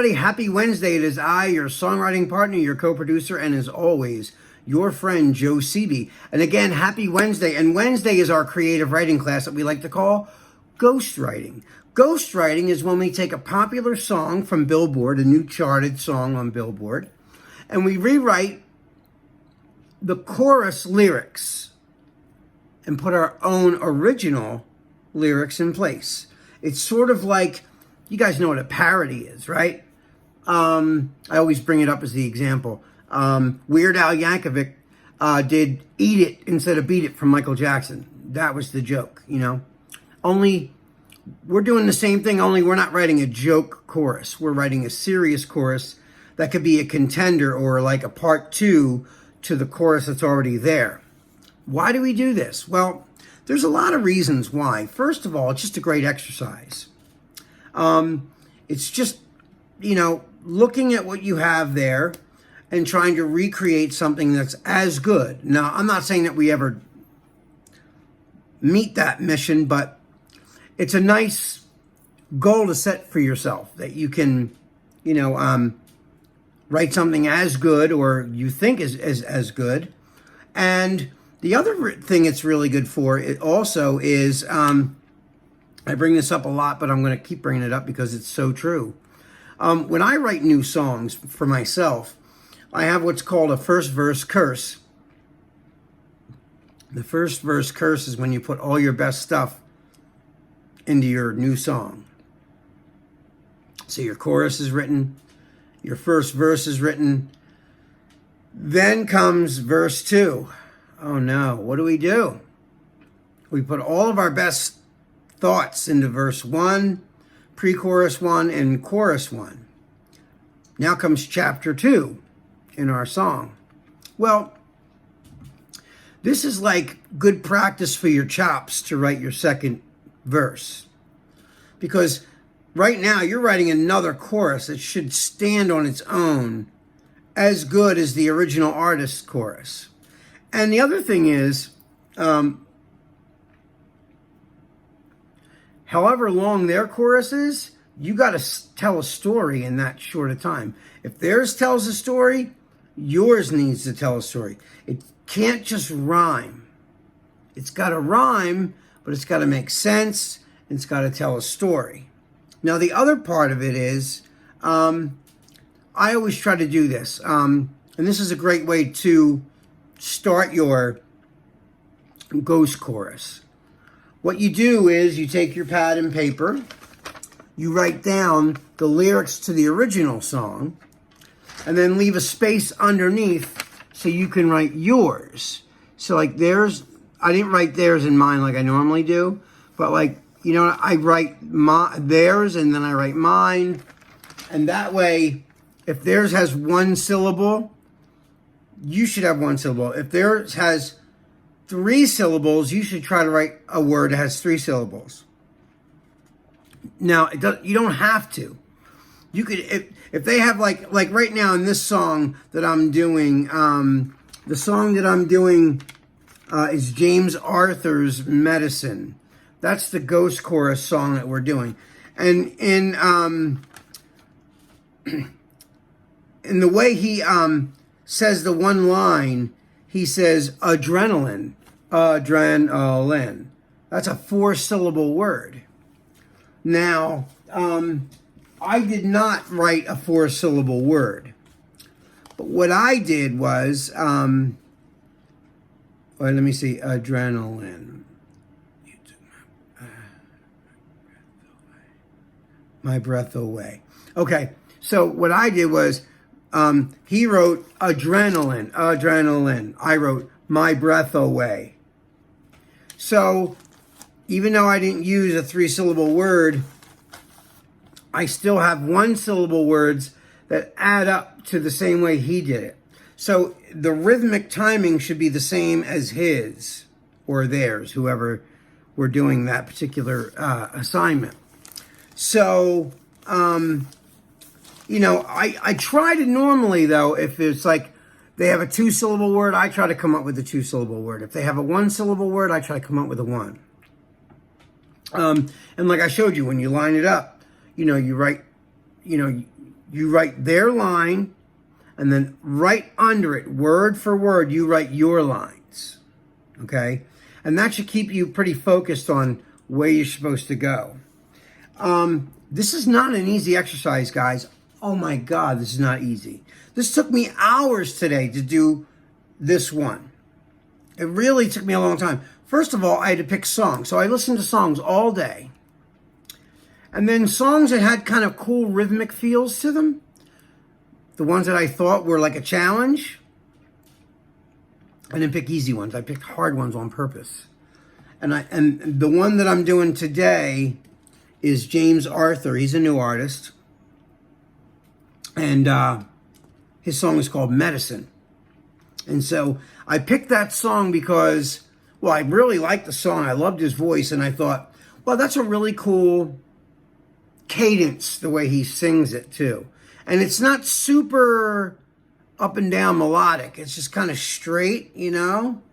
everybody. Happy Wednesday. It is I, your songwriting partner, your co-producer, and as always, your friend, Joe Seeby. And again, happy Wednesday. And Wednesday is our creative writing class that we like to call ghostwriting. Ghostwriting is when we take a popular song from Billboard, a new charted song on Billboard, and we rewrite the chorus lyrics and put our own original lyrics in place. It's sort of like, you guys know what a parody is, right? I always bring it up as the example. Weird Al Yankovic did Eat It instead of Beat It from Michael Jackson. That was the joke, you know? Only we're doing the same thing, only we're not writing a joke chorus. We're writing a serious chorus that could be a contender or like a part two to the chorus that's already there. Why do we do this? Well, there's a lot of reasons why. First of all, it's just a great exercise. It's just, you know, looking at what you have there and trying to recreate something that's as good. Now, I'm not saying that we ever meet that mission, but it's a nice goal to set for yourself that you can, you know, write something as good or you think is as good. And the other thing it's really good for it also is, I bring this up a lot, but I'm going to keep bringing it up because it's so true. When I write new songs for myself, I have what's called a first verse curse. The first verse curse is when you put all your best stuff into your new song. So your chorus is written, your first verse is written, then comes verse 2. Oh no, what do? We put all of our best thoughts into verse 1, pre-chorus 1, and chorus 1. Now comes chapter 2 in our song. Well, this is like good practice for your chops to write your second verse. Because right now you're writing another chorus that should stand on its own as good as the original artist's chorus. And the other thing is, however long their chorus is, you got to tell a story in that short of time. If theirs tells a story, yours needs to tell a story. It can't just rhyme. It's got to rhyme, but it's got to make sense, and it's got to tell a story. Now, the other part of it is, I always try to do this, and this is a great way to start your ghost chorus. What you do is you take your pad and paper, you write down the lyrics to the original song, and then leave a space underneath so you can write yours. So like theirs, I didn't write theirs in mine like I normally do, but like, you know, I write theirs and then I write mine. And that way, if theirs has one syllable, you should have one syllable. If theirs has 3 syllables, you should try to write a word that has 3 syllables. Now, you don't have to. You could, if they have like right now in this song that I'm doing, the song that I'm doing is James Arthur's Medicine. That's the ghost chorus song that we're doing. And in the way he says the one line, he says adrenaline. Adrenaline. That's a 4-syllable word. Now, I did not write a 4-syllable word. But what I did was, well, let me see, adrenaline. You took my breath away. Okay, so what I did was, he wrote adrenaline. I wrote my breath away. So, even though I didn't use a 3-syllable word, I still have 1-syllable words that add up to the same way he did it. So, the rhythmic timing should be the same as his or theirs, whoever we're doing that particular assignment. So, you know, I try to normally, though, if it's like they have a 2-syllable word, I try to come up with a 2-syllable word. If they have a 1-syllable word, I try to come up with a 1. And like I showed you, when you line it up, you know, you write, you know, you write their line, and then right under it, word for word, you write your lines. Okay? And that should keep you pretty focused on where you're supposed to go. This is not an easy exercise, guys. Oh my God, this is not easy. This took me hours today to do this one. It really took me a long time. First of all, I had to pick songs. So I listened to songs all day. And then songs that had kind of cool rhythmic feels to them. The ones that I thought were like a challenge. I didn't pick easy ones. I picked hard ones on purpose. And the one that I'm doing today is James Arthur. He's a new artist. And his song is called Medicine. And so I picked that song because, well, I really liked the song. I loved his voice. And I thought, well, that's a really cool cadence, the way he sings it, too. And it's not super up and down melodic. It's just kind of straight, you know?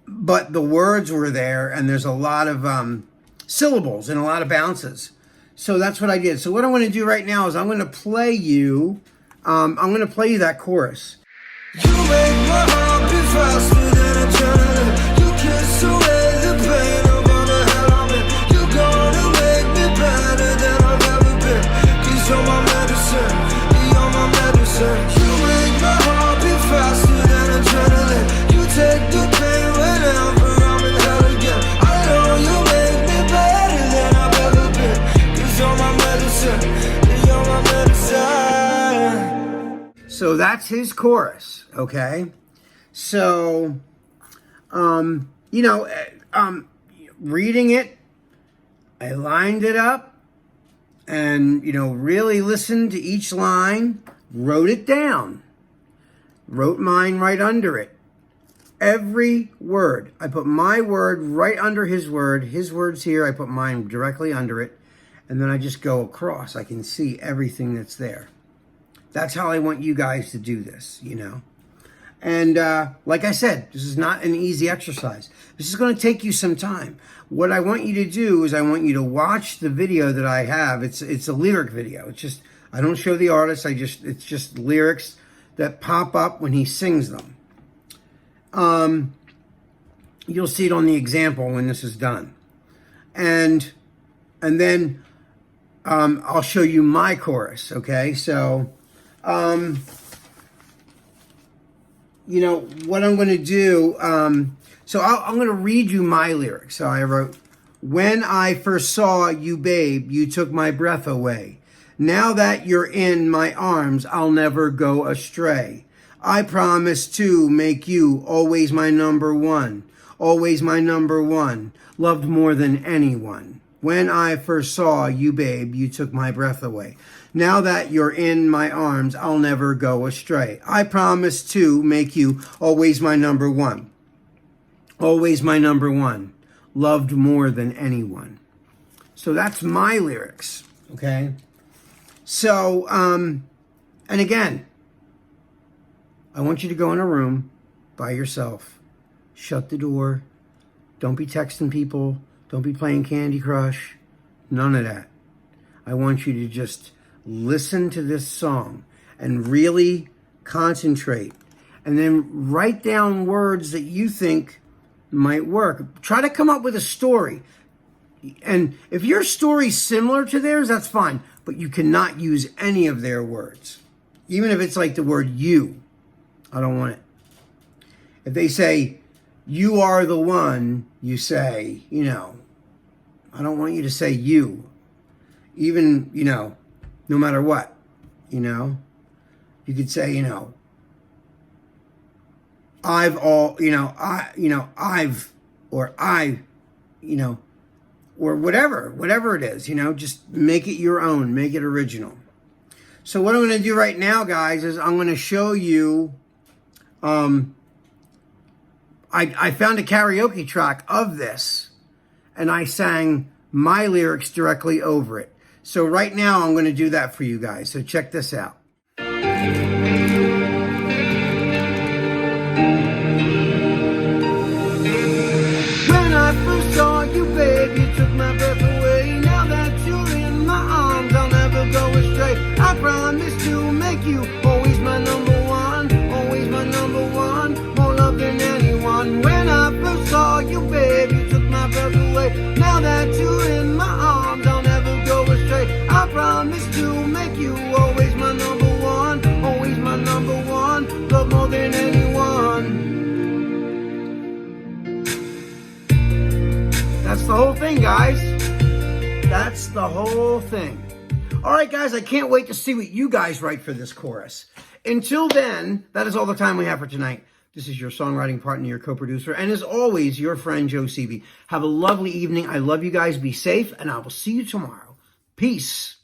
But the words were there, and there's a lot of syllables and a lot of bounces. So that's what I did. So what I'm going to do right now is I'm going to play you, that chorus. You make my heart beat faster than adrenaline. You kiss away the pain of all the hell I'm in. You gonna make me better than I've ever been. 'Cause you're my medicine, you're my medicine. You make my heart beat faster than adrenaline. You take the pain whenever I'm in hell again. I know you make me better than I've ever been. 'Cause you're my medicine, you're my medicine. So that's his chorus, okay? So, reading it, I lined it up and, really listened to each line, wrote it down, wrote mine right under it. Every word. I put my word right under his word. His word's here. I put mine directly under it. And then I just go across. I can see everything that's there. That's how I want you guys to do this, And like I said, this is not an easy exercise. This is going to take you some time. What I want you to do is I want you to watch the video that I have. It's a lyric video. It's just, I don't show the artist. It's just lyrics that pop up when he sings them. You'll see it on the example when this is done. And then I'll show you my chorus, okay? So, what I'm going to do, so I'm going to read you my lyrics. So I wrote, when I first saw you, babe, you took my breath away. Now that you're in my arms, I'll never go astray. I promise to make you always my number one, always my number one, loved more than anyone. When I first saw you, babe, you took my breath away. Now that you're in my arms, I'll never go astray. I promise to make you always my number one. Always my number one. Loved more than anyone. So that's my lyrics, okay? So, and again, I want you to go in a room by yourself. Shut the door. Don't be texting people. Don't be playing Candy Crush. None of that. I want you to just listen to this song and really concentrate. And then write down words that you think might work. Try to come up with a story. And if your story's similar to theirs, that's fine. But you cannot use any of their words. Even if it's like the word you. I don't want it. If they say, you are the one, you say, I don't want you to say you. Even, no matter what, you could say, I've all, I've, or I, or whatever it is, just make it your own, make it original. So what I'm going to do right now, guys, is I'm going to show you, I found a karaoke track of this, and I sang my lyrics directly over it. So right now, I'm going to do that for you guys. So check this out. When I first saw you, babe, you took my breath away. Now that you're in my arms, I'll never go astray. I promise number one, love more than anyone. That's the whole thing, guys. That's the whole thing. All right, guys, I can't wait to see what you guys write for this chorus. Until then, that is all the time we have for tonight. This is your songwriting partner, your co-producer, and as always, your friend, Joe Seavey. Have a lovely evening. I love you guys. Be safe, and I will see you tomorrow. Peace.